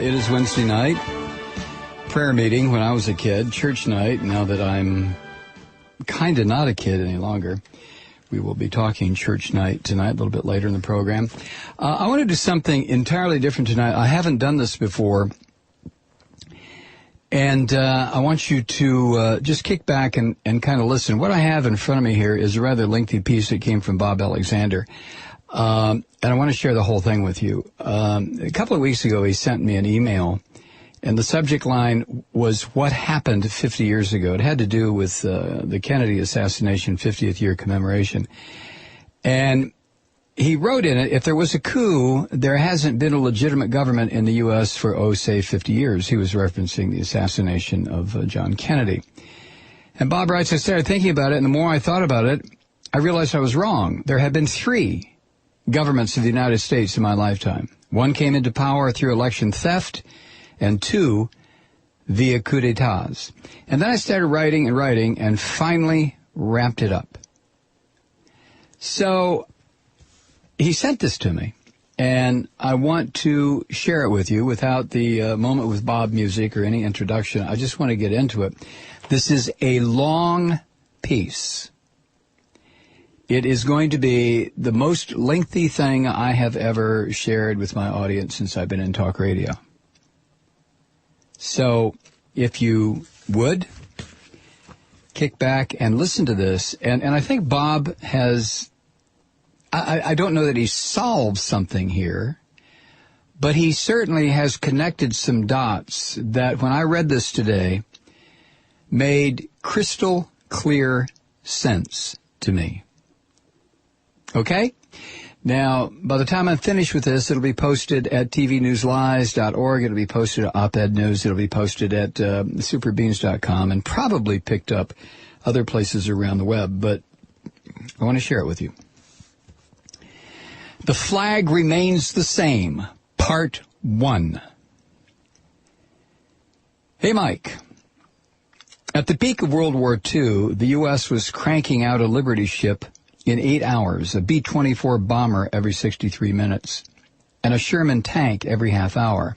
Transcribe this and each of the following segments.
it is Wednesday night. Prayer meeting when I was a kid, church night. Now that I'm kind of not a kid any longer, we will be talking church night tonight, a little bit later in the program. I want to do something entirely different tonight. I haven't done this before. And I want you to just kick back and kind of listen. What I have in front of me here is a rather lengthy piece that came from Bob Alexander. And I want to share the whole thing with you. A couple of weeks ago, he sent me an email, and the subject line was what happened 50 years ago. It had to do with the Kennedy assassination 50th year commemoration. And he wrote in it, if there was a coup, there hasn't been a legitimate government in the U.S. for, say, 50 years. He was referencing the assassination of John Kennedy. And Bob writes, I started thinking about it, and the more I thought about it, I realized I was wrong. There have been 3 governments of the United States in my lifetime. 1 came into power through election theft, and 2 via coup d'etats. And then I started writing and finally wrapped it up. So he sent this to me, and I want to share it with you without the Moment with Bob music or any introduction. I just want to get into it. This is a long piece. It is going to be the most lengthy thing I have ever shared with my audience since I've been in talk radio. So if you would, kick back and listen to this. And I think Bob has, I don't know that he solved something here, but he certainly has connected some dots that when I read this today made crystal clear sense to me. Okay? Now, by the time I'm finished with this, it'll be posted at tvnewslies.org. It'll be posted at Op-Ed News. It'll be posted at superbeans.com and probably picked up other places around the web, but I want to share it with you. The flag remains the same. Part 1. Hey, Mike. At the peak of World War II, the U.S. was cranking out a Liberty ship in 8 hours, a B-24 bomber every 63 minutes, and a Sherman tank every half hour.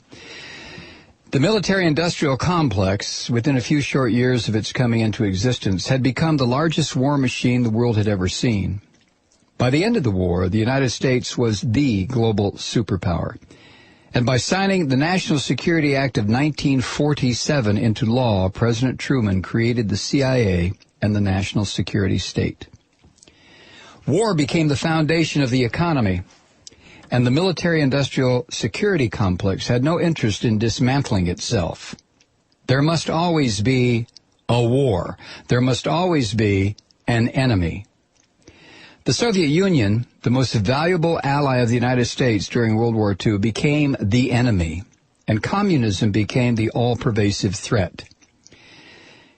The military-industrial complex, within a few short years of its coming into existence, had become the largest war machine the world had ever seen. By the end of the war, the United States was the global superpower. And by signing the National Security Act of 1947 into law, President Truman created the CIA and the national security state. War became the foundation of the economy, and the military-industrial security complex had no interest in dismantling itself. There must always be a war. There must always be an enemy. The Soviet Union, the most valuable ally of the United States during World War II, became the enemy, and communism became the all-pervasive threat.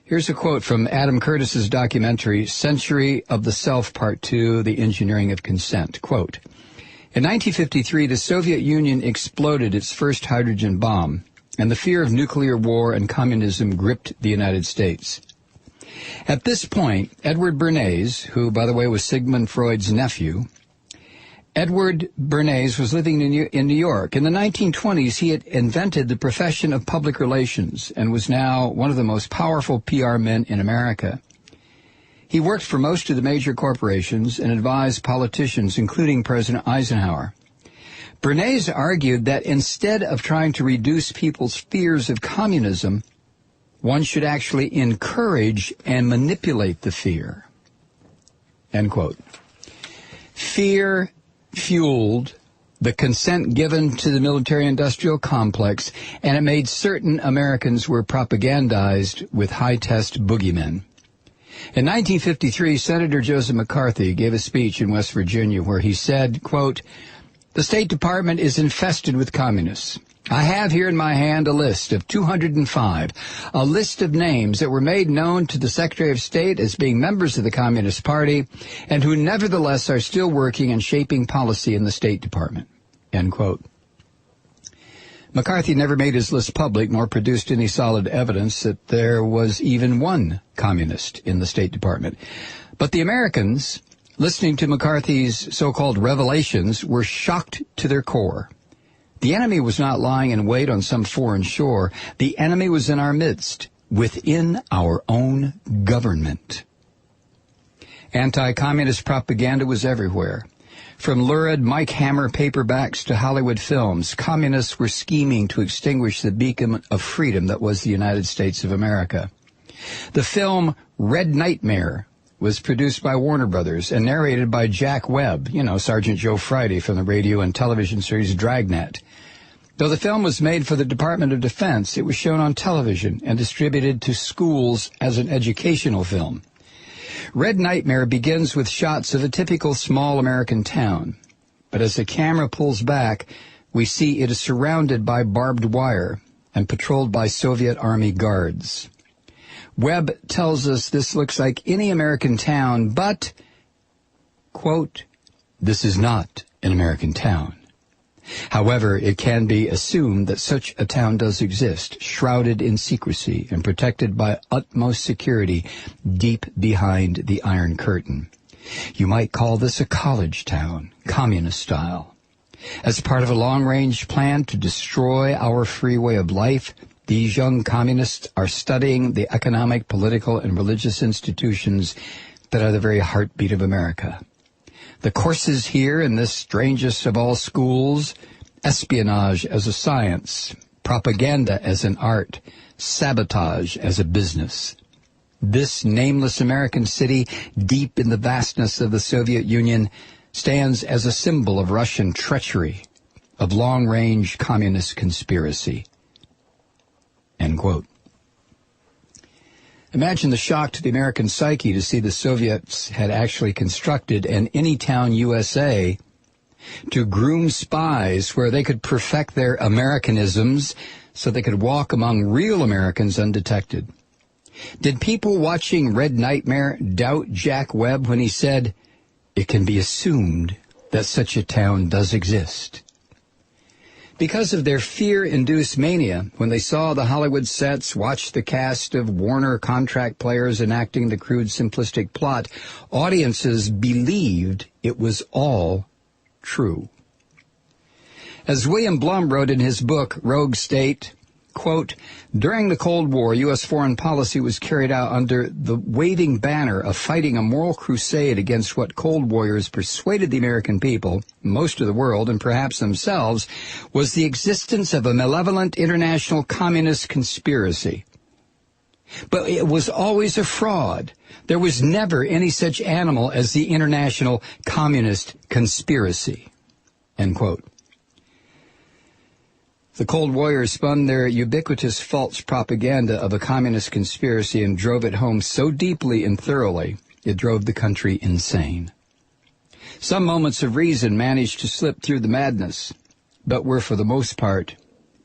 Here's a quote from Adam Curtis's documentary, Century of the Self, Part 2, The Engineering of Consent. Quote, in 1953, the Soviet Union exploded its first hydrogen bomb, and the fear of nuclear war and communism gripped the United States. At this point, Edward Bernays, who, by the way, was Sigmund Freud's nephew, Edward Bernays was living in New York. In the 1920s, he had invented the profession of public relations and was now one of the most powerful PR men in America. He worked for most of the major corporations and advised politicians, including President Eisenhower. Bernays argued that instead of trying to reduce people's fears of communism, one should actually encourage and manipulate the fear. End quote. Fear fueled the consent given to the military-industrial complex, and it made certain Americans were propagandized with high-test boogeymen. In 1953, Senator Joseph McCarthy gave a speech in West Virginia where he said, quote, the State Department is infested with communists. I have here in my hand a list of 205, a list of names that were made known to the Secretary of State as being members of the Communist Party and who nevertheless are still working and shaping policy in the State Department. End quote. McCarthy never made his list public nor produced any solid evidence that there was even one communist in the State Department. But the Americans, listening to McCarthy's so-called revelations, were shocked to their core. The enemy was not lying in wait on some foreign shore. The enemy was in our midst, within our own government. Anti-communist propaganda was everywhere. From lurid Mike Hammer paperbacks to Hollywood films, communists were scheming to extinguish the beacon of freedom that was the United States of America. The film Red Nightmare was produced by Warner Brothers and narrated by Jack Webb, Sergeant Joe Friday from the radio and television series Dragnet. Though the film was made for the Department of Defense, it was shown on television and distributed to schools as an educational film. Red Nightmare begins with shots of a typical small American town. But as the camera pulls back, we see it is surrounded by barbed wire and patrolled by Soviet Army guards. Webb tells us this looks like any American town, but, quote, this is not an American town. However, it can be assumed that such a town does exist, shrouded in secrecy and protected by utmost security deep behind the Iron Curtain. You might call this a college town, communist style. As part of a long-range plan to destroy our free way of life, these young communists are studying the economic, political, and religious institutions that are the very heartbeat of America. The courses here in this strangest of all schools, espionage as a science, propaganda as an art, sabotage as a business. This nameless American city, deep in the vastness of the Soviet Union, stands as a symbol of Russian treachery, of long-range communist conspiracy. End quote. Imagine the shock to the American psyche to see the Soviets had actually constructed an Anytown USA to groom spies where they could perfect their Americanisms so they could walk among real Americans undetected. Did people watching Red Nightmare doubt Jack Webb when he said, it can be assumed that such a town does exist? Because of their fear-induced mania, when they saw the Hollywood sets, watched the cast of Warner contract players enacting the crude, simplistic plot, audiences believed it was all true. As William Blum wrote in his book, Rogue State, quote, during the Cold War, U.S. foreign policy was carried out under the waving banner of fighting a moral crusade against what Cold Warriors persuaded the American people, most of the world, and perhaps themselves, was the existence of a malevolent international communist conspiracy. But it was always a fraud. There was never any such animal as the international communist conspiracy, end quote. The Cold Warriors spun their ubiquitous false propaganda of a communist conspiracy and drove it home so deeply and thoroughly, it drove the country insane. Some moments of reason managed to slip through the madness, but were for the most part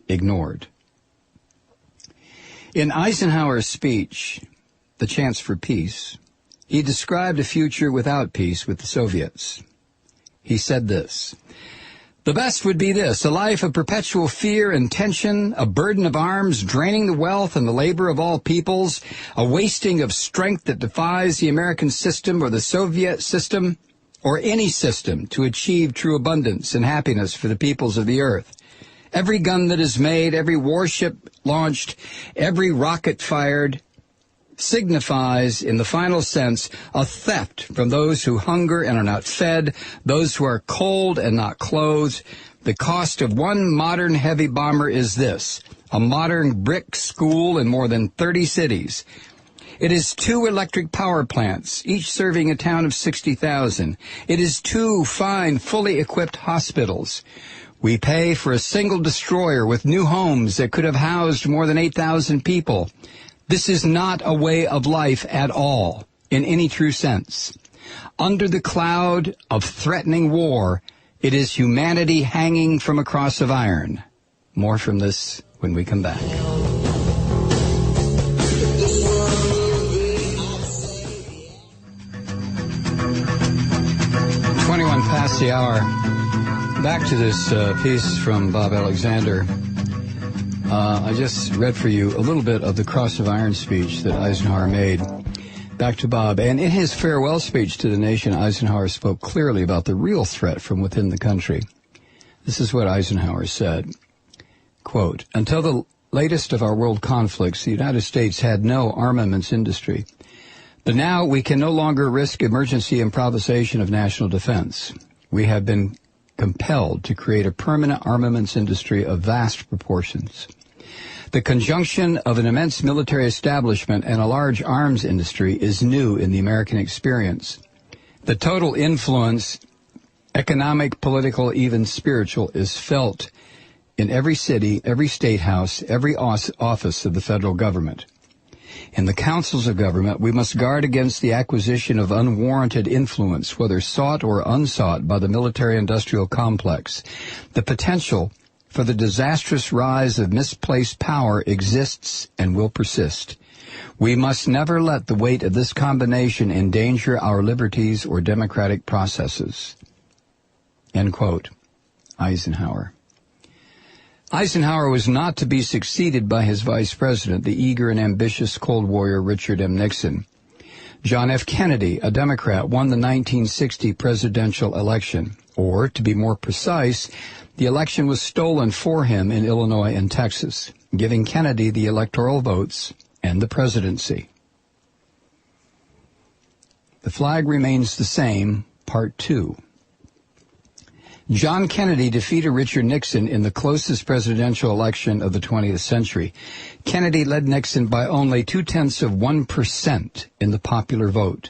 ignored. In Eisenhower's speech, The Chance for Peace, he described a future without peace with the Soviets. He said this, the best would be this, a life of perpetual fear and tension, a burden of arms draining the wealth and the labor of all peoples, a wasting of strength that defies the American system or the Soviet system or any system to achieve true abundance and happiness for the peoples of the earth. Every gun that is made, every warship launched, every rocket fired, signifies, in the final sense, a theft from those who hunger and are not fed, those who are cold and not clothed. The cost of one modern heavy bomber is this, a modern brick school in more than 30 cities. It is 2 electric power plants, each serving a town of 60,000. It is 2 fine, fully equipped hospitals. We pay for a single destroyer with new homes that could have housed more than 8,000 people. This is not a way of life at all, in any true sense. Under the cloud of threatening war, it is humanity hanging from a cross of iron. More from this when we come back. 21 past the hour. Back to this piece from Bob Alexander. I just read for you a little bit of the Cross of Iron speech that Eisenhower made. Back to Bob. And in his farewell speech to the nation, Eisenhower spoke clearly about the real threat from within the country. This is what Eisenhower said. Quote, "Until the latest of our world conflicts, the United States had no armaments industry. But now we can no longer risk emergency improvisation of national defense. We have been compelled to create a permanent armaments industry of vast proportions. The conjunction of an immense military establishment and a large arms industry is new in the American experience. The total influence, economic, political, even spiritual, is felt in every city, every state house, every office of the federal government. In the councils of government, we must guard against the acquisition of unwarranted influence, whether sought or unsought by the military-industrial complex. The potential for the disastrous rise of misplaced power exists and will persist. We must never let the weight of this combination endanger our liberties or democratic processes." End quote. Eisenhower. Eisenhower was not to be succeeded by his vice president, the eager and ambitious Cold Warrior Richard M. Nixon. John F. Kennedy, a Democrat, won the 1960 presidential election. Or, to be more precise, the election was stolen for him in Illinois and Texas, giving Kennedy the electoral votes and the presidency. The flag remains the same, Part 2. John Kennedy defeated Richard Nixon in the closest presidential election of the 20th century. Kennedy led Nixon by only 0.2% in the popular vote.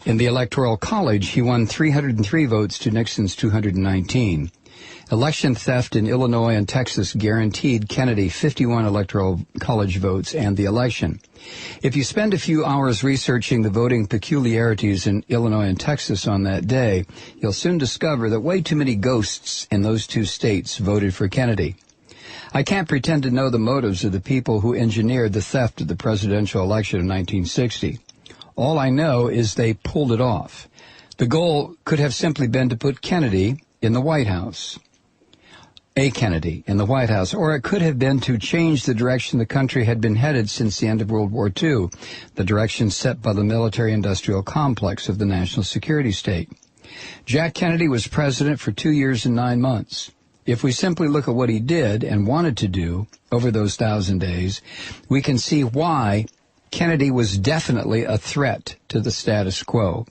In the Electoral College, he won 303 votes to Nixon's 219. Election theft in Illinois and Texas guaranteed Kennedy 51 Electoral College votes and the election. If you spend a few hours researching the voting peculiarities in Illinois and Texas on that day, you'll soon discover that way too many ghosts in those two states voted for Kennedy. I can't pretend to know the motives of the people who engineered the theft of the presidential election in 1960. All I know is they pulled it off. The goal could have simply been to put Kennedy in the White House. A Kennedy in the White House, or it could have been to change the direction the country had been headed since the end of World War II, the direction set by the military-industrial complex of the national security state. Jack Kennedy was president for 2 years and 9 months. If we simply look at what he did and wanted to do over those 1,000 days, we can see why Kennedy was definitely a threat to the status quo.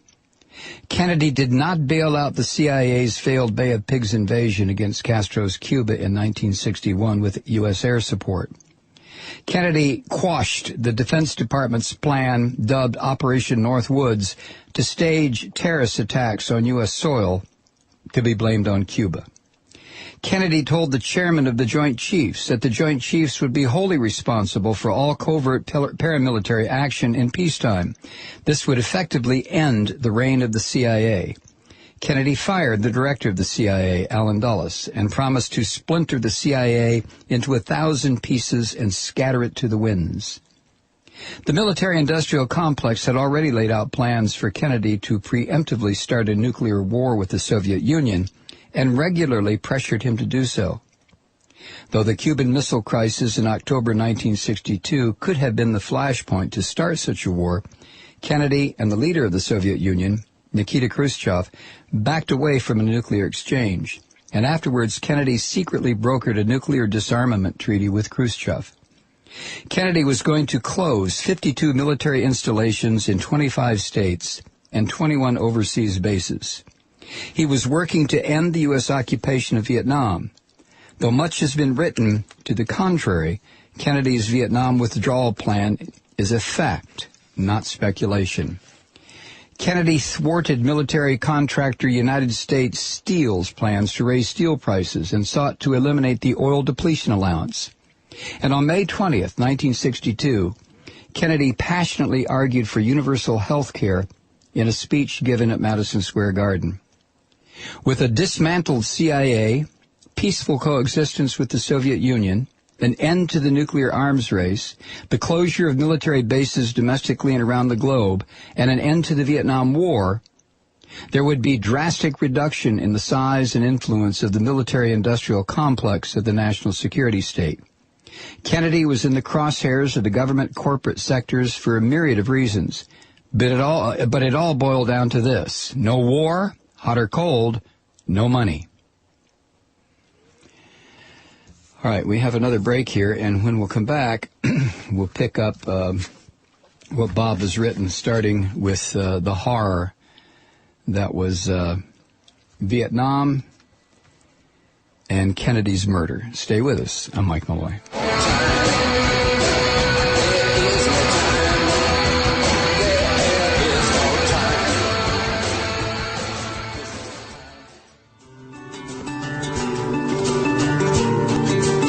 Kennedy did not bail out the CIA's failed Bay of Pigs invasion against Castro's Cuba in 1961 with U.S. air support. Kennedy quashed the Defense Department's plan, dubbed Operation Northwoods, to stage terrorist attacks on U.S. soil to be blamed on Cuba. Kennedy told the chairman of the Joint Chiefs that the Joint Chiefs would be wholly responsible for all covert paramilitary action in peacetime. This would effectively end the reign of the CIA. Kennedy fired the director of the CIA, Allen Dulles, and promised to splinter the CIA into 1,000 pieces and scatter it to the winds. The military-industrial complex had already laid out plans for Kennedy to preemptively start a nuclear war with the Soviet Union, and regularly pressured him to do so. Though the Cuban Missile Crisis in October 1962 could have been the flashpoint to start such a war, Kennedy and the leader of the Soviet Union, Nikita Khrushchev, backed away from a nuclear exchange, and afterwards Kennedy secretly brokered a nuclear disarmament treaty with Khrushchev. Kennedy was going to close 52 military installations in 25 states and 21 overseas bases. He was working to end the U.S. occupation of Vietnam. Though much has been written to the contrary, Kennedy's Vietnam withdrawal plan is a fact, not speculation. Kennedy thwarted military contractor United States Steel's plans to raise steel prices and sought to eliminate the oil depletion allowance. And on May 20th, 1962, Kennedy passionately argued for universal health care in a speech given at Madison Square Garden. With a dismantled CIA, peaceful coexistence with the Soviet Union, an end to the nuclear arms race, the closure of military bases domestically and around the globe, and an end to the Vietnam War, there would be drastic reduction in the size and influence of the military-industrial complex of the national security state. Kennedy was in the crosshairs of the government corporate sectors for a myriad of reasons, but it all boiled down to this: no war, hot or cold, no money. All right, we have another break here, and when we'll come back, we'll pick up what Bob has written, starting with the horror that was Vietnam and Kennedy's murder. Stay with us. I'm Mike Malloy.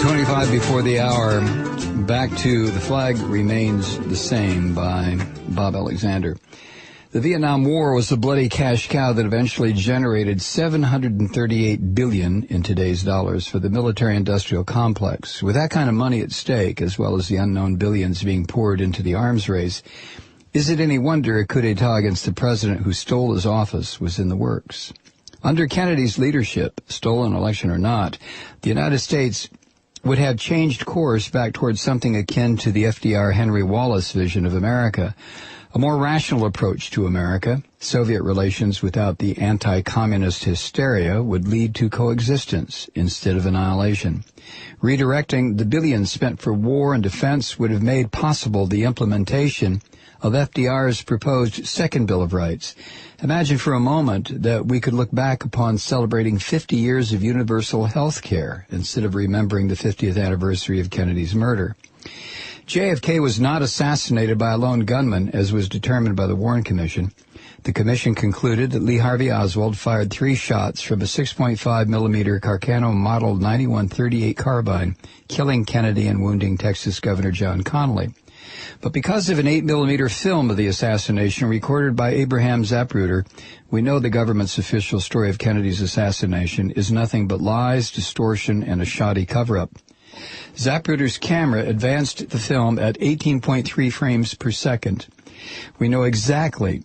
25 before the hour. Back to The Flag Remains the Same by Bob Alexander. The Vietnam War was a bloody cash cow that eventually generated $738 billion in today's dollars for the military-industrial complex. With that kind of money at stake, as well as the unknown billions being poured into the arms race, is it any wonder a coup d'etat against the president who stole his office was in the works? Under Kennedy's leadership, stolen election or not, the United States would have changed course back towards something akin to the FDR Henry Wallace vision of America. A more rational approach to America, Soviet relations without the anti-communist hysteria, would lead to coexistence instead of annihilation. Redirecting the billions spent for war and defense would have made possible the implementation of FDR's proposed Second Bill of Rights. Imagine for a moment that we could look back upon celebrating 50 years of universal health care instead of remembering the 50th anniversary of Kennedy's murder. JFK was not assassinated by a lone gunman, as was determined by the Warren Commission. The commission concluded that Lee Harvey Oswald fired 3 shots from a 6.5 millimeter Carcano Model 9138 carbine, killing Kennedy and wounding Texas Governor John Connally. But because of an 8 millimeter film of the assassination recorded by Abraham Zapruder, we know the government's official story of Kennedy's assassination is nothing but lies, distortion, and a shoddy cover-up. Zapruder's camera advanced the film at 18.3 frames per second. We know exactly,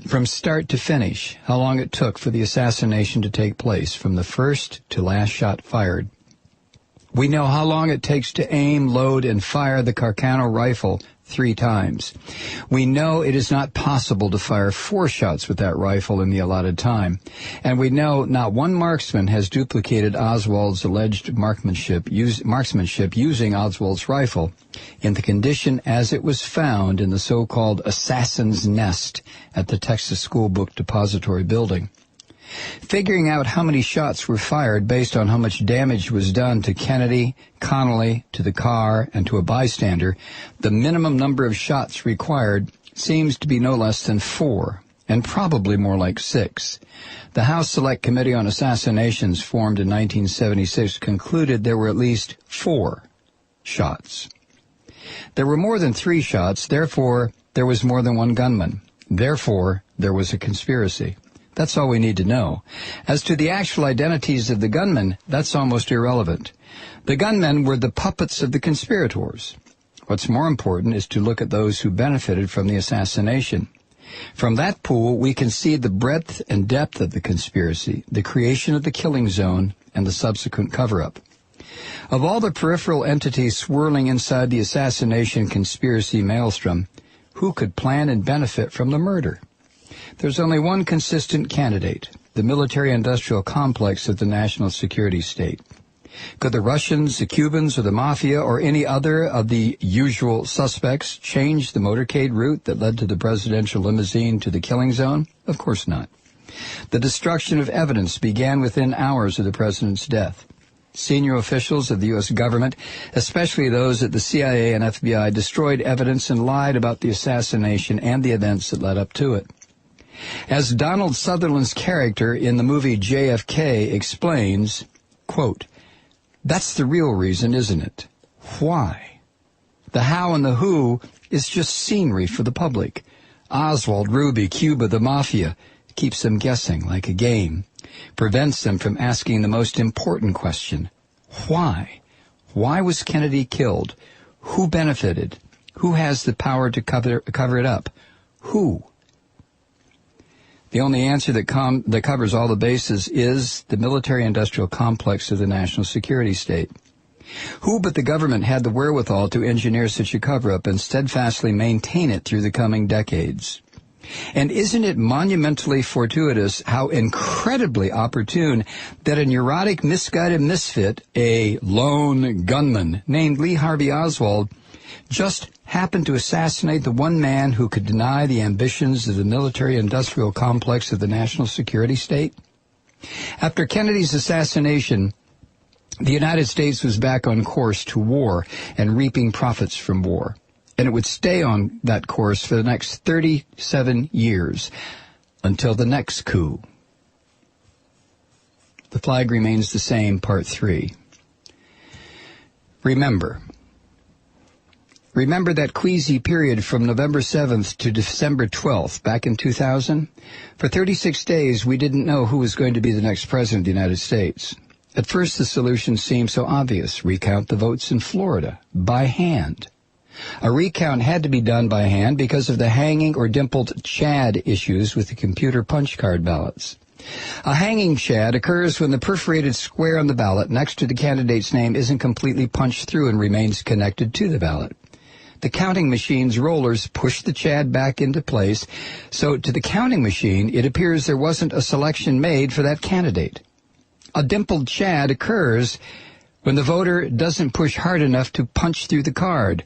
from start to finish, how long it took for the assassination to take place, from the first to last shot fired. We know how long it takes to aim, load, and fire the Carcano rifle 3 times. We know it is not possible to fire 4 shots with that rifle in the allotted time. And we know not one marksman has duplicated Oswald's alleged marksmanship using Oswald's rifle in the condition as it was found in the so-called assassin's nest at the Texas School Book Depository building. Figuring out how many shots were fired based on how much damage was done to Kennedy, Connally, to the car, and to a bystander, the minimum number of shots required seems to be no less than 4, and probably more like 6. The House Select Committee on Assassinations, formed in 1976, concluded there were at least 4 shots. There were more than 3 shots, therefore there was more than one gunman. Therefore, there was a conspiracy. That's all we need to know. As to the actual identities of the gunmen, that's almost irrelevant. The gunmen were the puppets of the conspirators. What's more important is to look at those who benefited from the assassination. From that pool, we can see the breadth and depth of the conspiracy, the creation of the killing zone, and the subsequent cover-up. Of all the peripheral entities swirling inside the assassination conspiracy maelstrom, who could plan and benefit from the murder? There's only one consistent candidate, the military-industrial complex of the national security state. Could the Russians, the Cubans, or the Mafia, or any other of the usual suspects change the motorcade route that led to the presidential limousine to the killing zone? Of course not. The destruction of evidence began within hours of the president's death. Senior officials of the U.S. government, especially those at the CIA and FBI, destroyed evidence and lied about the assassination and the events that led up to it. As Donald Sutherland's character in the movie JFK explains, quote, "That's the real reason, isn't it? Why? The how and the who is just scenery for the public. Oswald, Ruby, Cuba, the Mafia keeps them guessing like a game, prevents them from asking the most important question. Why? Why was Kennedy killed? Who benefited? Who has the power to cover it up? Who? The only answer that covers all the bases is the military-industrial complex of the national security state. Who but the government had the wherewithal to engineer such a cover-up and steadfastly maintain it through the coming decades? And isn't it monumentally fortuitous, how incredibly opportune, that a neurotic, misguided misfit, a lone gunman named Lee Harvey Oswald, just happened to assassinate the one man who could deny the ambitions of the military-industrial complex of the national security state? After Kennedy's assassination, the United States was back on course to war and reaping profits from war. And it would stay on that course for the next 37 years until the next coup. The flag remains the same, part 3. Remember that queasy period from November 7th to December 12th, back in 2000? For 36 days, we didn't know who was going to be the next president of the United States. At first, the solution seemed so obvious. Recount the votes in Florida by hand. A recount had to be done by hand because of the hanging or dimpled Chad issues with the computer punch card ballots. A hanging Chad occurs when the perforated square on the ballot next to the candidate's name isn't completely punched through and remains connected to the ballot. The counting machine's rollers push the Chad back into place, so to the counting machine, it appears there wasn't a selection made for that candidate. A dimpled Chad occurs when the voter doesn't push hard enough to punch through the card,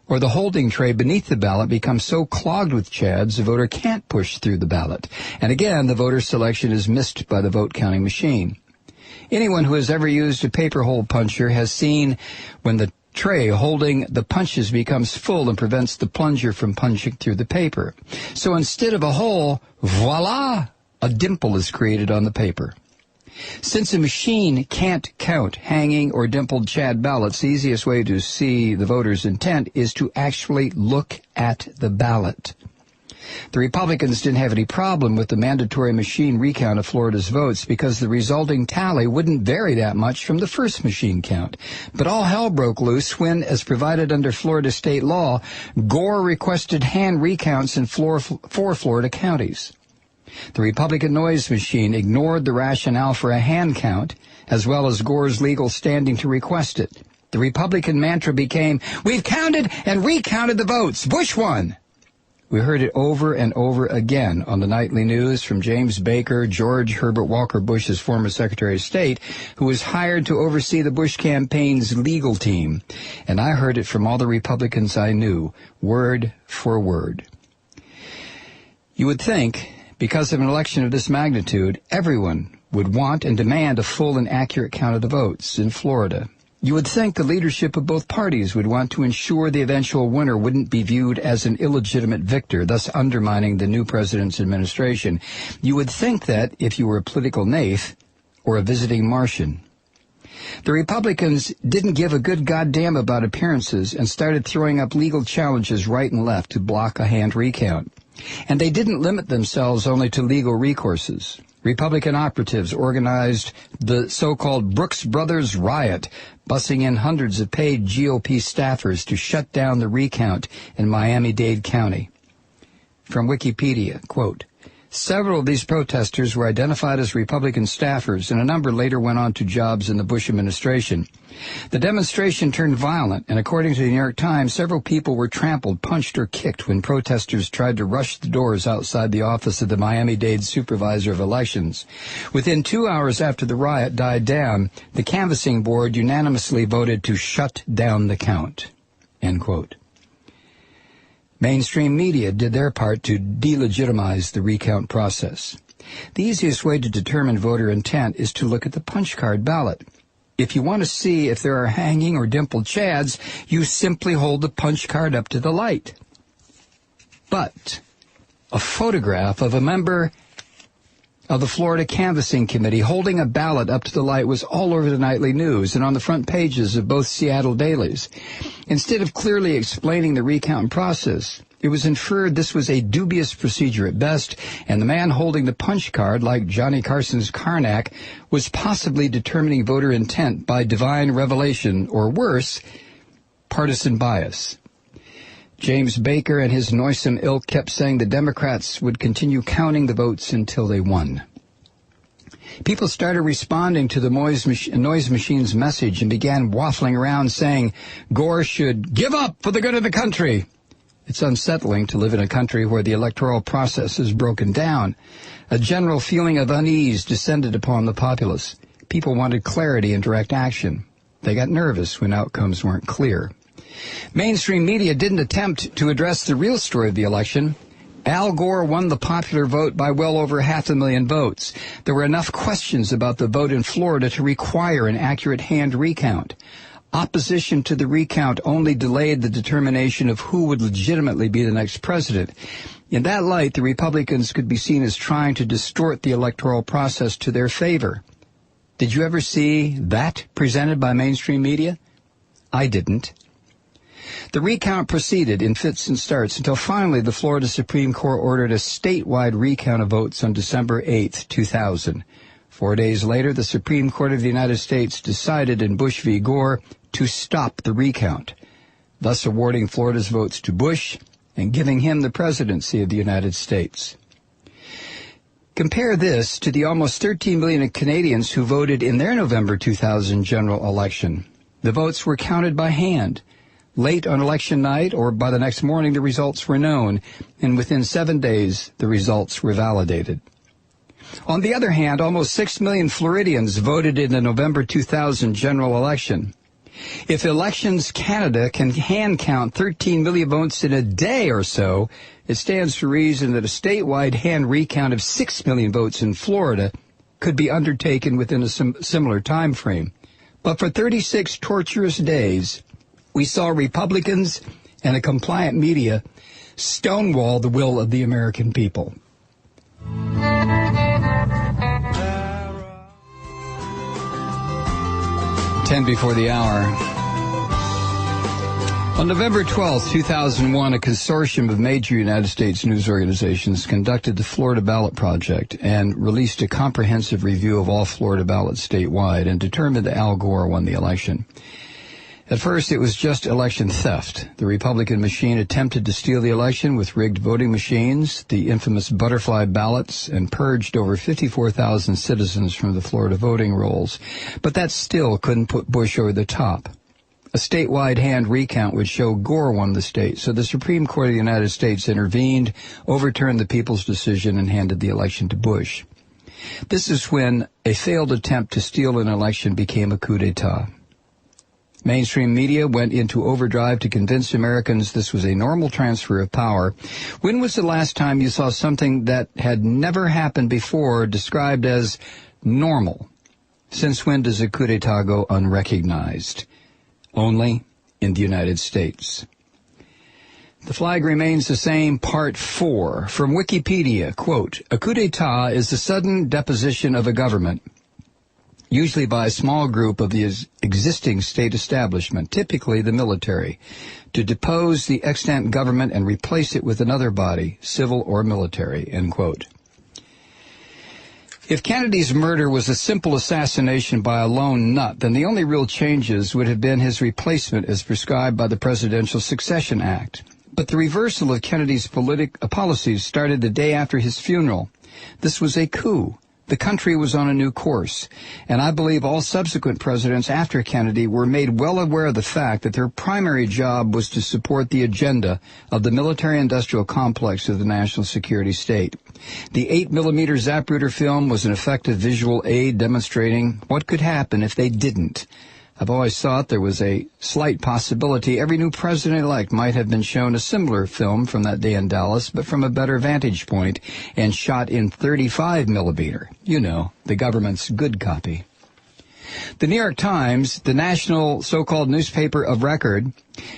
or the holding tray beneath the ballot becomes so clogged with Chads the voter can't push through the ballot. And again, the voter selection is missed by the vote counting machine. Anyone who has ever used a paper hole puncher has seen when the tray holding the punches becomes full and prevents the plunger from punching through the paper. So instead of a hole, voila, a dimple is created on the paper. Since a machine can't count hanging or dimpled Chad ballots, the easiest way to see the voter's intent is to actually look at the ballot. The Republicans didn't have any problem with the mandatory machine recount of Florida's votes because the resulting tally wouldn't vary that much from the first machine count. But all hell broke loose when, as provided under Florida state law, Gore requested hand recounts in 4 Florida counties. The Republican noise machine ignored the rationale for a hand count, as well as Gore's legal standing to request it. The Republican mantra became, "We've counted and recounted the votes. Bush won." We heard it over and over again on the nightly news from James Baker, George Herbert Walker Bush's former Secretary of State, who was hired to oversee the Bush campaign's legal team. And I heard it from all the Republicans I knew, word for word. You would think, because of an election of this magnitude, everyone would want and demand a full and accurate count of the votes in Florida. You would think the leadership of both parties would want to ensure the eventual winner wouldn't be viewed as an illegitimate victor, thus undermining the new president's administration. You would think that if you were a political naif or a visiting Martian. The Republicans didn't give a good goddamn about appearances and started throwing up legal challenges right and left to block a hand recount. And they didn't limit themselves only to legal recourses. Republican operatives organized the so-called Brooks Brothers riot, bussing in hundreds of paid GOP staffers to shut down the recount in Miami-Dade County. From Wikipedia, quote, "Several of these protesters were identified as Republican staffers, and a number later went on to jobs in the Bush administration. The demonstration turned violent, and according to the New York Times, several people were trampled, punched, or kicked when protesters tried to rush the doors outside the office of the Miami-Dade Supervisor of Elections. Within 2 hours after the riot died down, the canvassing board unanimously voted to shut down the count." End quote. Mainstream media did their part to delegitimize the recount process. The easiest way to determine voter intent is to look at the punch card ballot. If you want to see if there are hanging or dimpled Chads, you simply hold the punch card up to the light. But a photograph of a member of the Florida Canvassing Committee holding a ballot up to the light was all over the nightly news and on the front pages of both Seattle dailies. Instead of clearly explaining the recount process, it was inferred this was a dubious procedure at best, and the man holding the punch card, like Johnny Carson's Karnak, was possibly determining voter intent by divine revelation, or worse, partisan bias. James Baker and his noisome ilk kept saying the Democrats would continue counting the votes until they won. People started responding to the noise machine's message and began waffling around saying Gore should give up for the good of the country. It's unsettling to live in a country where the electoral process is broken down. A general feeling of unease descended upon the populace. People wanted clarity and direct action. They got nervous when outcomes weren't clear. Mainstream media didn't attempt to address the real story of the election. Al Gore won the popular vote by well over 500,000 votes. There were enough questions about the vote in Florida to require an accurate hand recount. Opposition to the recount only delayed the determination of who would legitimately be the next president. In that light, the Republicans could be seen as trying to distort the electoral process to their favor. Did you ever see that presented by mainstream media? I didn't. The recount proceeded in fits and starts until finally the Florida Supreme Court ordered a statewide recount of votes on December 8, 2000. 4 days later, the Supreme Court of the United States decided in Bush v. Gore to stop the recount, thus awarding Florida's votes to Bush and giving him the presidency of the United States. Compare this to the almost 13 million Canadians who voted in their November 2000 general election. The votes were counted by hand. Late on election night or by the next morning, the results were known, and within 7 days, the results were validated. On the other hand, almost 6 million Floridians voted in the November 2000 general election. If Elections Canada can hand count 13 million votes in a day or so, it stands to reason that a statewide hand recount of 6 million votes in Florida could be undertaken within a similar time frame. But for 36 torturous days, we saw Republicans and a compliant media stonewall the will of the American people. 10 before the hour. On November 12, 2001, a consortium of major United States news organizations conducted the Florida Ballot Project and released a comprehensive review of all Florida ballots statewide and determined that Al Gore won the election. At first, it was just election theft. The Republican machine attempted to steal the election with rigged voting machines, the infamous butterfly ballots, and purged over 54,000 citizens from the Florida voting rolls. But that still couldn't put Bush over the top. A statewide hand recount would show Gore won the state, so the Supreme Court of the United States intervened, overturned the people's decision, and handed the election to Bush. This is when a failed attempt to steal an election became a coup d'etat. Mainstream media went into overdrive to convince Americans this was a normal transfer of power. When was the last time you saw something that had never happened before described as normal? Since when does a coup d'etat go unrecognized? Only in the United States. The flag remains the same, part 4. From Wikipedia, quote, a coup d'etat is the sudden deposition of a government, usually by a small group of the existing state establishment, typically the military, to depose the extant government and replace it with another body, civil or military, end quote. If Kennedy's murder was a simple assassination by a lone nut, then the only real changes would have been his replacement as prescribed by the Presidential Succession Act. But the reversal of Kennedy's policies started the day after his funeral. This was a coup. The country was on a new course, and I believe all subsequent presidents after Kennedy were made well aware of the fact that their primary job was to support the agenda of the military-industrial complex of the national security state. The 8mm Zapruder film was an effective visual aid demonstrating what could happen if they didn't. I've always thought there was a slight possibility every new president-elect might have been shown a similar film from that day in Dallas, but from a better vantage point and shot in 35mm. You know, the government's good copy. The New York Times, the national so-called newspaper of record,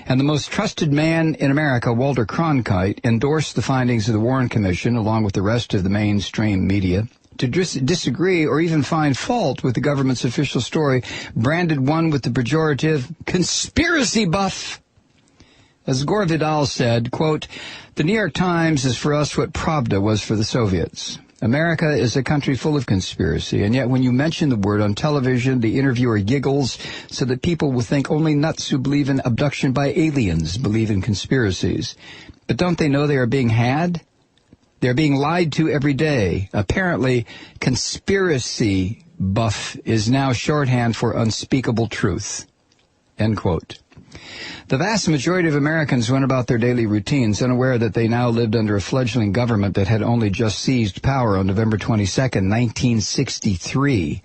and the most trusted man in America, Walter Cronkite, endorsed the findings of the Warren Commission along with the rest of the mainstream media. To disagree or even find fault with the government's official story, branded one with the pejorative conspiracy buff. As Gore Vidal said, quote, the New York Times is for us what Pravda was for the Soviets. America is a country full of conspiracy, and yet when you mention the word on television, the interviewer giggles so that people will think only nuts who believe in abduction by aliens believe in conspiracies. But don't they know they are being had? They're being lied to every day. Apparently, conspiracy buff is now shorthand for unspeakable truth. End quote. The vast majority of Americans went about their daily routines, unaware that they now lived under a fledgling government that had only just seized power on November 22nd, 1963.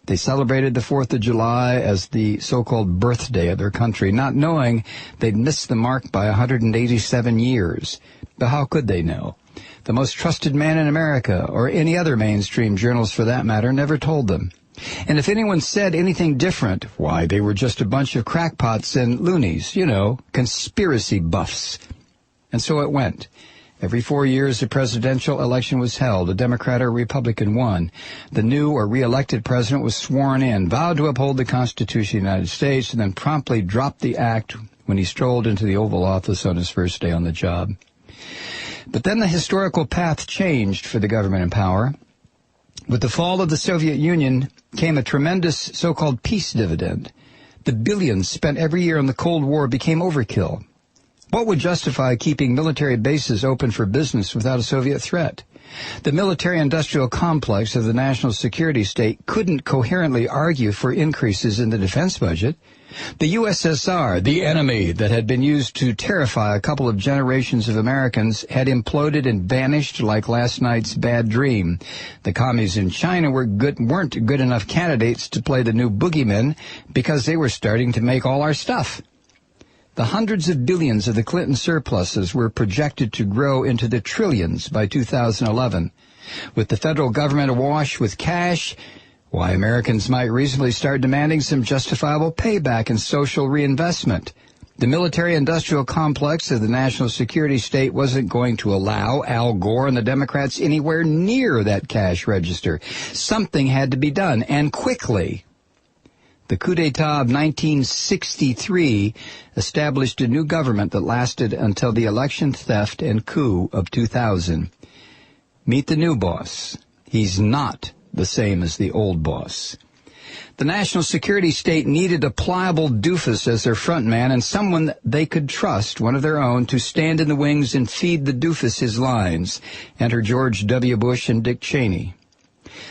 They celebrated the 4th of July as the so-called birthday of their country, not knowing they'd missed the mark by 187 years. But how could they know? The most trusted man in America, or any other mainstream journals for that matter, never told them. And if anyone said anything different, why, they were just a bunch of crackpots and loonies, conspiracy buffs. And so it went. Every 4 years, a presidential election was held. A Democrat or Republican won. The new or re-elected president was sworn in, vowed to uphold the Constitution of the United States, and then promptly dropped the act when he strolled into the Oval Office on his first day on the job. But then the historical path changed for the government in power. With the fall of the Soviet Union came a tremendous so-called peace dividend. The billions spent every year on the Cold War became overkill. What would justify keeping military bases open for business without a Soviet threat? The military-industrial complex of the national security state couldn't coherently argue for increases in the defense budget. The USSR, the enemy that had been used to terrify a couple of generations of Americans, had imploded and vanished like last night's bad dream. The commies in China weren't good enough candidates to play the new boogeymen because they were starting to make all our stuff. The hundreds of billions of the Clinton surpluses were projected to grow into the trillions by 2011. With the federal government awash with cash, why, Americans might reasonably start demanding some justifiable payback and social reinvestment. The military-industrial complex of the national security state wasn't going to allow Al Gore and the Democrats anywhere near that cash register. Something had to be done, and quickly. The coup d'etat of 1963 established a new government that lasted until the election theft and coup of 2000. Meet the new boss. He's not the same as the old boss. The national security state needed a pliable doofus as their front man and someone they could trust, one of their own, to stand in the wings and feed the doofus his lines. Enter George W. Bush and Dick Cheney.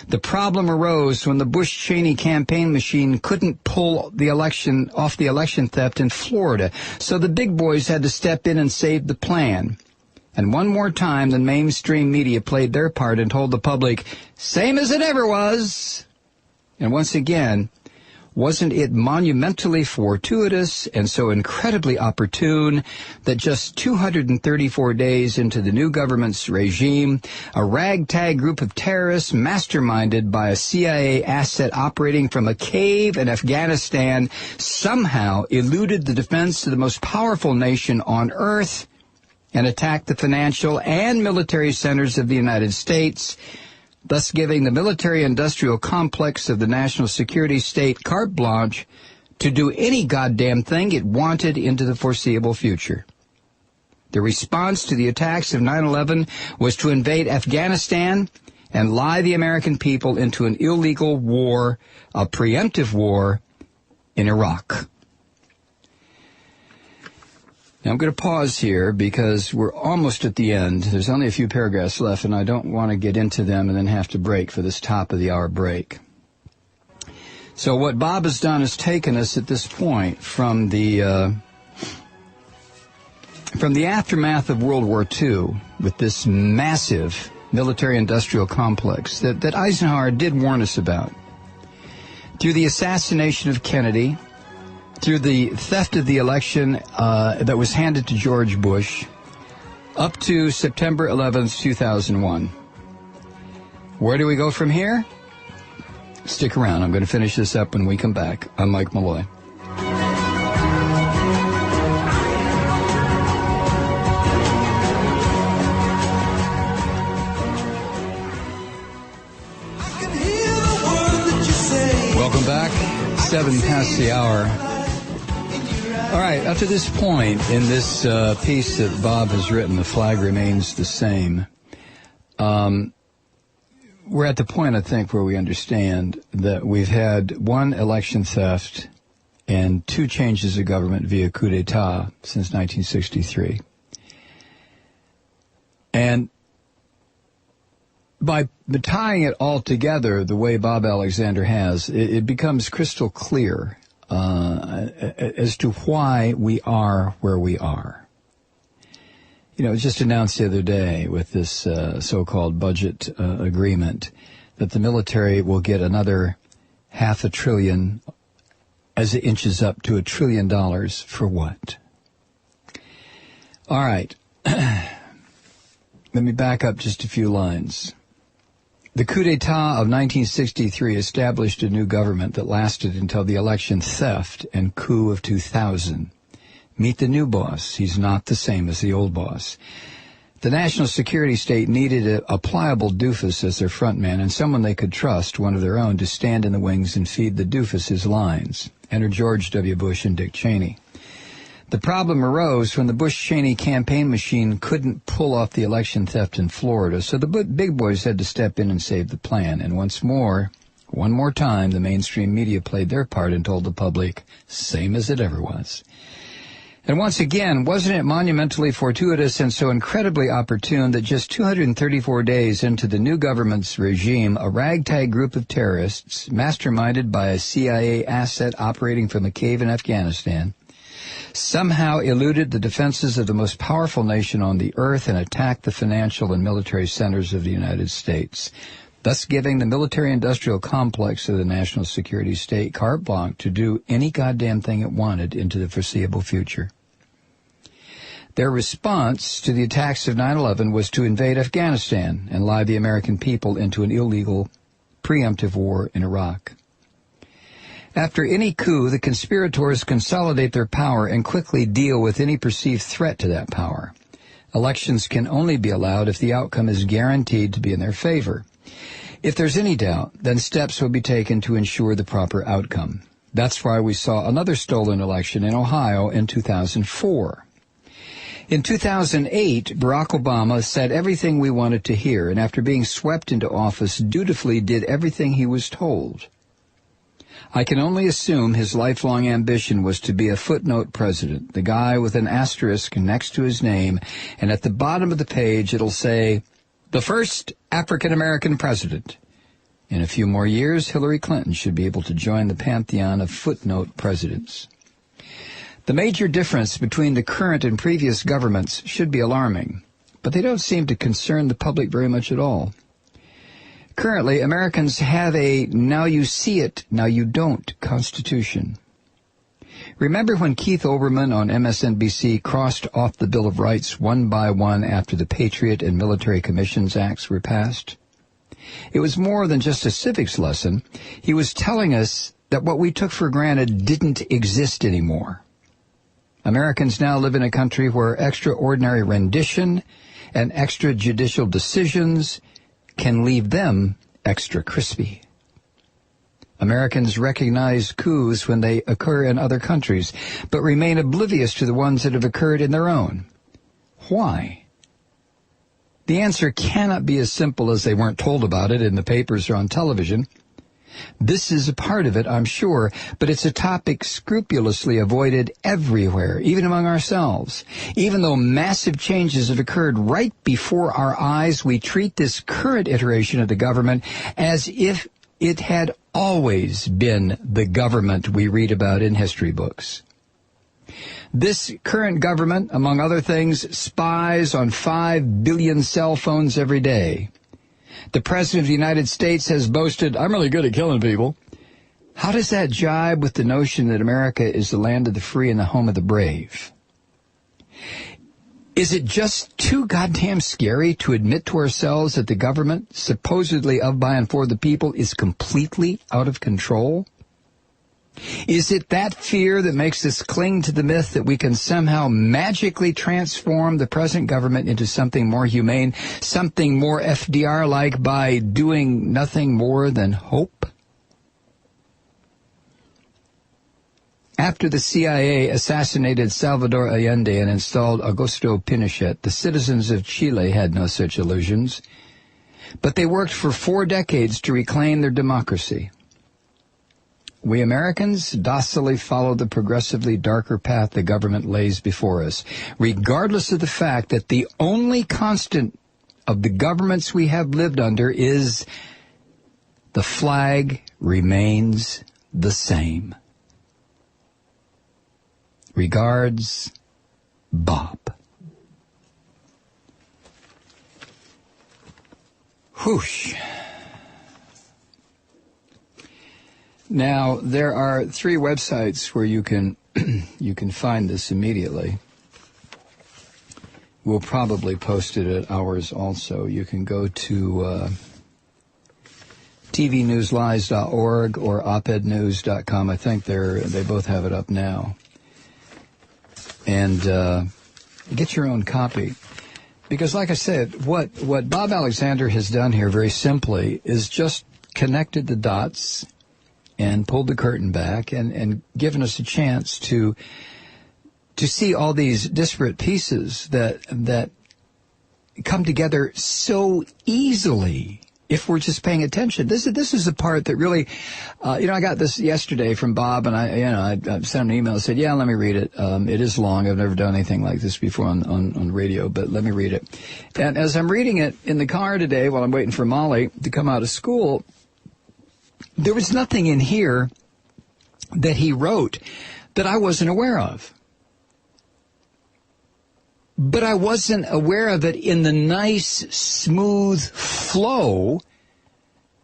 The problem arose when the Bush-Cheney campaign machine couldn't pull the election off the election theft in Florida, so the big boys had to step in and save the plan. And one more time, the mainstream media played their part and told the public, same as it ever was. And once again, wasn't it monumentally fortuitous and so incredibly opportune that just 234 days into the new government's regime, a ragtag group of terrorists masterminded by a CIA asset operating from a cave in Afghanistan somehow eluded the defense of the most powerful nation on earth and attacked the financial and military centers of the United States, thus giving the military-industrial complex of the national security state carte blanche to do any goddamn thing it wanted into the foreseeable future. The response to the attacks of 9/11 was to invade Afghanistan and lie the American people into an illegal war, a preemptive war, in Iraq. Now, I'm going to pause here because we're almost at the end. There's only a few paragraphs left, and I don't want to get into them and then have to break for this top-of-the-hour break. So what Bob has done is taken us at this point from the aftermath of World War II with this massive military-industrial complex that Eisenhower did warn us about. Through the assassination of Kennedy, through the theft of the election that was handed to George Bush, up to September 11th, 2001. Where do we go from here? Stick around. I'm going to finish this up when we come back. I'm Mike Malloy. Welcome back. 7 past the hour. All right, up to this point in this piece that Bob has written, The Flag Remains the Same, we're at the point, I think, where we understand that we've had one election theft and 2 changes of government via coup d'etat since 1963. And by tying it all together the way Bob Alexander has, it becomes crystal clear as to why we are where we are. You know, it was just announced the other day with this so-called budget agreement that the military will get another $500 billion as it inches up to $1 trillion for what? All right. Let me back up just a few lines. The coup d'etat of 1963 established a new government that lasted until the election theft and coup of 2000. Meet the new boss. He's not the same as the old boss. The national security state needed a pliable doofus as their frontman and someone they could trust, one of their own, to stand in the wings and feed the doofus his lines. Enter George W. Bush and Dick Cheney. The problem arose when the Bush-Cheney campaign machine couldn't pull off the election theft in Florida, so the big boys had to step in and save the plan. And one more time, the mainstream media played their part and told the public, same as it ever was. And once again, wasn't it monumentally fortuitous and so incredibly opportune that just 234 days into the new government's regime, a ragtag group of terrorists, masterminded by a CIA asset operating from a cave in Afghanistan, somehow eluded the defenses of the most powerful nation on the earth and attacked the financial and military centers of the United States, thus giving the military-industrial complex of the national security state carte blanche to do any goddamn thing it wanted into the foreseeable future. Their response to the attacks of 9/11 was to invade Afghanistan and lie the American people into an illegal, preemptive war in Iraq. After any coup, the conspirators consolidate their power and quickly deal with any perceived threat to that power. Elections can only be allowed if the outcome is guaranteed to be in their favor. If there's any doubt, then steps will be taken to ensure the proper outcome. That's why we saw another stolen election in Ohio in 2004. In 2008, Barack Obama said everything we wanted to hear, and after being swept into office, dutifully did everything he was told. I can only assume his lifelong ambition was to be a footnote president, the guy with an asterisk next to his name, and at the bottom of the page it'll say, the first African-American president. In a few more years, Hillary Clinton should be able to join the pantheon of footnote presidents. The major difference between the current and previous governments should be alarming, but they don't seem to concern the public very much at all. Currently, Americans have a now you see it, now you don't constitution. Remember when Keith Olbermann on MSNBC crossed off the Bill of Rights one by one after the Patriot and Military Commissions Acts were passed? It was more than just a civics lesson. He was telling us that what we took for granted didn't exist anymore. Americans now live in a country where extraordinary rendition and extrajudicial decisions can leave them extra crispy. Americans recognize coups when they occur in other countries, but remain oblivious to the ones that have occurred in their own. Why? The answer cannot be as simple as they weren't told about it in the papers or on television. This is a part of it, I'm sure, but it's a topic scrupulously avoided everywhere, even among ourselves. Even though massive changes have occurred right before our eyes, we treat this current iteration of the government as if it had always been the government we read about in history books. This current government, among other things, spies on 5 billion cell phones every day. The President of the United States has boasted, I'm really good at killing people. How does that jibe with the notion that America is the land of the free and the home of the brave? Is it just too goddamn scary to admit to ourselves that the government, supposedly of, by, and for the people, is completely out of control? Is it that fear that makes us cling to the myth that we can somehow magically transform the present government into something more humane, something more FDR-like by doing nothing more than hope? After the CIA assassinated Salvador Allende and installed Augusto Pinochet, the citizens of Chile had no such illusions, but they worked for 4 decades to reclaim their democracy. We Americans docilely follow the progressively darker path the government lays before us, regardless of the fact that the only constant of the governments we have lived under is the flag remains the same. Regards, Bob. Whoosh. Now, there are 3 websites where you can you can find this immediately. We'll probably post it at ours also. You can go to tvnewslies.org or opednews.com. I think they both have it up now. And get your own copy. Because like I said, what Bob Alexander has done here very simply is just connected the dots and pulled the curtain back and given us a chance to see all these disparate pieces that come together so easily if we're just paying attention. This is the part that really, I got this yesterday from Bob, and I sent him an email and said, yeah, let me read it. It is long. I've never done anything like this before on radio, but let me read it. And as I'm reading it in the car today while I'm waiting for Molly to come out of school, there was nothing in here that he wrote that I wasn't aware of. But I wasn't aware of it in the nice, smooth flow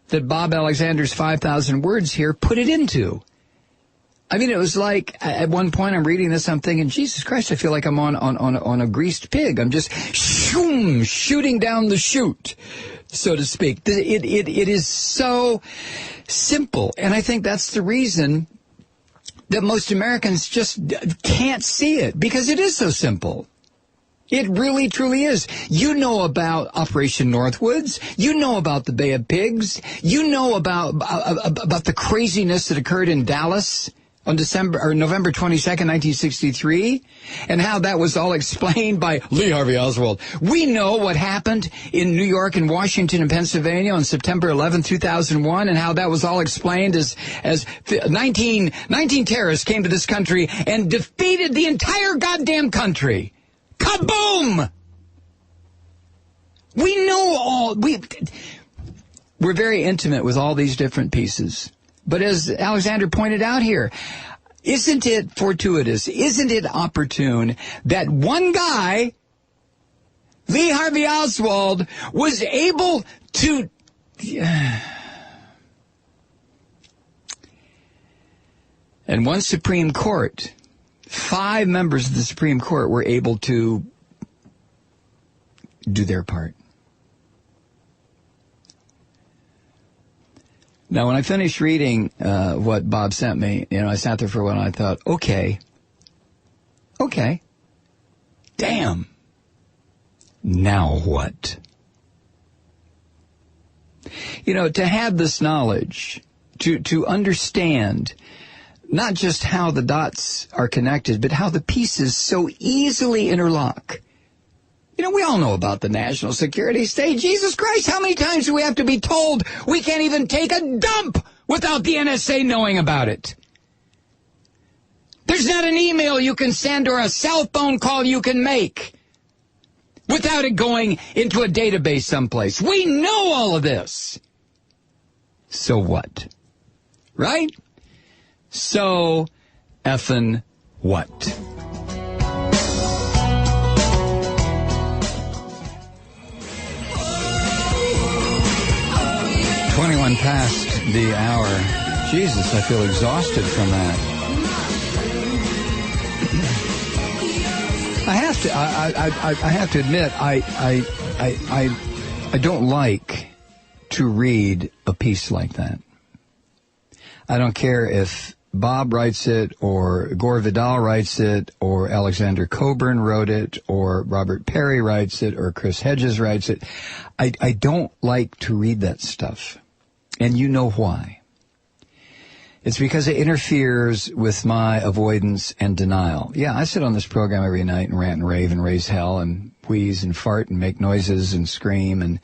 that Bob Alexander's 5,000 words here put it into. I mean, it was like, at one point I'm reading this, I'm thinking, Jesus Christ, I feel like I'm on a greased pig. I'm just shooting down the chute, so to speak. It is so simple. And I think that's the reason that most Americans just can't see it, because it is so simple. It really, truly is. You know about Operation Northwoods. You know about the Bay of Pigs. You know about the craziness that occurred in Dallas on November 22nd, 1963, and how that was all explained by Lee Harvey Oswald. We know what happened in New York and Washington and Pennsylvania on September 11, 2001, and how that was all explained as 19 terrorists came to this country and defeated the entire goddamn country. Kaboom! We know we're very intimate with all these different pieces. But as Alexander pointed out here, isn't it fortuitous, isn't it opportune that one guy, Lee Harvey Oswald, was able to... And one Supreme Court... 5 members of the Supreme Court were able to do their part. Now, when I finished reading what Bob sent me, I sat there for a while and I thought, okay, damn, now what? To have this knowledge, to understand not just how the dots are connected, but how the pieces so easily interlock. We all know about the national security state. Jesus Christ, how many times do we have to be told we can't even take a dump without the NSA knowing about it? There's not an email you can send or a cell phone call you can make without it going into a database someplace. We know all of this. So what? Right? So effing what? 21 past the hour. Jesus, I feel exhausted from that. I have to admit, I don't like to read a piece like that. I don't care if Bob writes it, or Gore Vidal writes it, or Alexander Coburn wrote it, or Robert Perry writes it, or Chris Hedges writes it. I don't like to read that stuff. And you know why. It's because it interferes with my avoidance and denial. Yeah, I sit on this program every night and rant and rave and raise hell and wheeze and fart and make noises and scream and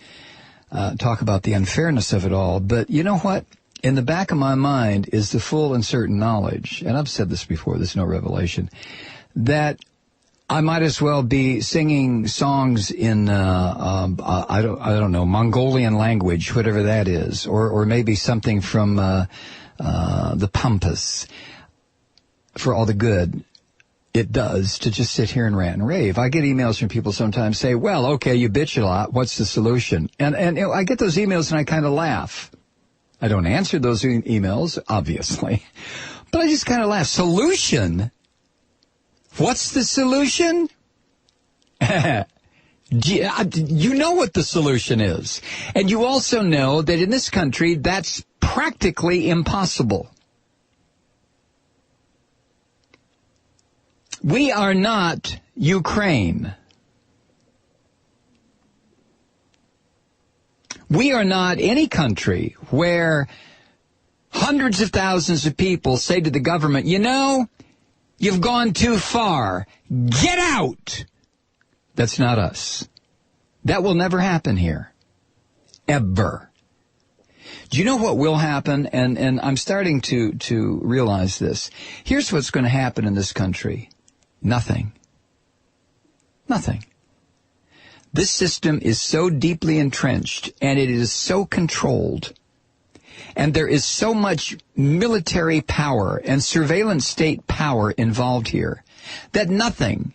talk about the unfairness of it all. But you know what? In the back of my mind is the full and certain knowledge, and I've said this before, this is no revelation, that I might as well be singing songs in I don't know, Mongolian language, whatever that is, or maybe something from the Pampas, for all the good it does to just sit here and rant and rave. I get emails from people sometimes say, well, okay, you bitch a lot. What's the solution? And I get those emails and I kind of laugh. I don't answer those emails, obviously, but I just kind of laugh. Solution? What's the solution? You know what the solution is. And you also know that in this country, that's practically impossible. We are not Ukraine. We are not any country where hundreds of thousands of people say to the government, you know, you've gone too far. Get out! That's not us. That will never happen here. Ever. Do you know what will happen? And I'm starting to realize this. Here's what's going to happen in this country. Nothing. Nothing. This system is so deeply entrenched, and it is so controlled, and there is so much military power and surveillance state power involved here, that nothing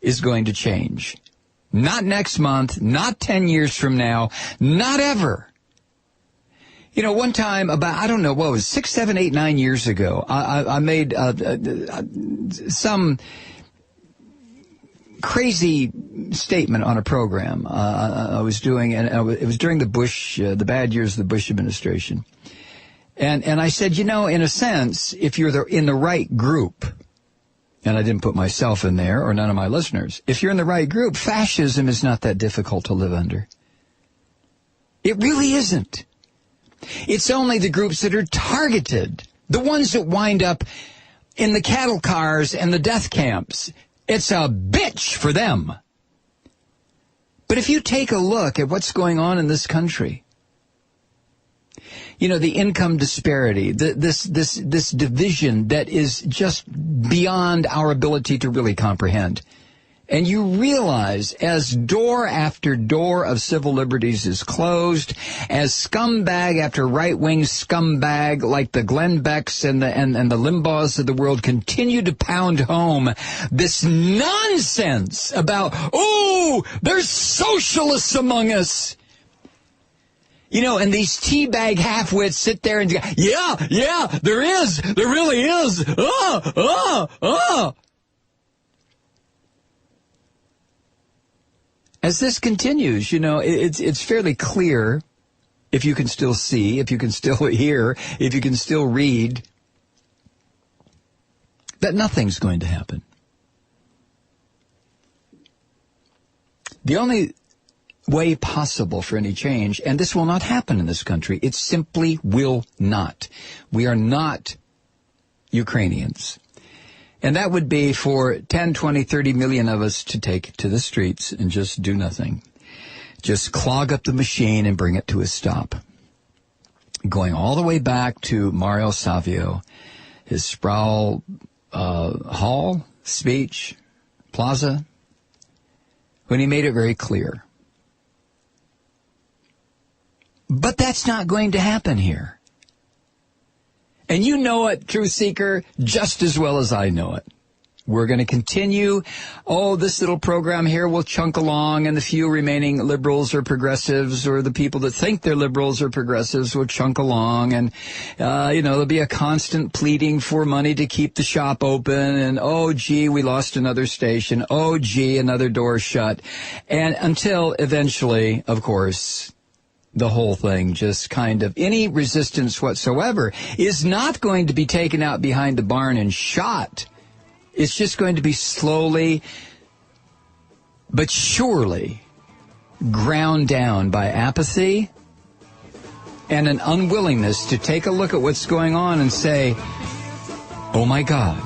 is going to change. Not next month, not 10 years from now, not ever. You know, one time about, I don't know, what was it, 6, 7, 8, 9 years ago, I made some crazy statement on a program I was doing, and it was during the bad years of the Bush administration. And I said, you know, in a sense, if you're in the right group, and I didn't put myself in there or none of my listeners, if you're in the right group, fascism is not that difficult to live under. It really isn't. It's only the groups that are targeted, the ones that wind up in the cattle cars and the death camps. It's a bitch for them. But if you take a look at what's going on in this country, you know, the income disparity, this division that is just beyond our ability to really comprehend. And you realize as door after door of civil liberties is closed, as scumbag after right-wing scumbag like the Glenn Becks and the Limbaughs of the world continue to pound home this nonsense about, oh, there's socialists among us. You know, and these teabag halfwits sit there and go, yeah, there is. There really is. As this continues, you know, it's fairly clear, if you can still see, if you can still hear, if you can still read, that nothing's going to happen. The only way possible for any change, and this will not happen in this country, it simply will not. We are not Ukrainians. And that would be for 10, 20, 30 million of us to take to the streets and just do nothing. Just clog up the machine and bring it to a stop. Going all the way back to Mario Savio, his Sproul Hall speech, Plaza, when he made it very clear. But that's not going to happen here. And you know it, Truth Seeker, just as well as I know it. We're going to continue. Oh, this little program here will chunk along, and the few remaining liberals or progressives or the people that think they're liberals or progressives will chunk along. And, there'll be a constant pleading for money to keep the shop open. And, oh, gee, we lost another station. Oh, gee, another door shut. And until eventually, of course, the whole thing just kind of, any resistance whatsoever is not going to be taken out behind the barn and shot. It's just going to be slowly but surely ground down by apathy and an unwillingness to take a look at what's going on and say, oh my God,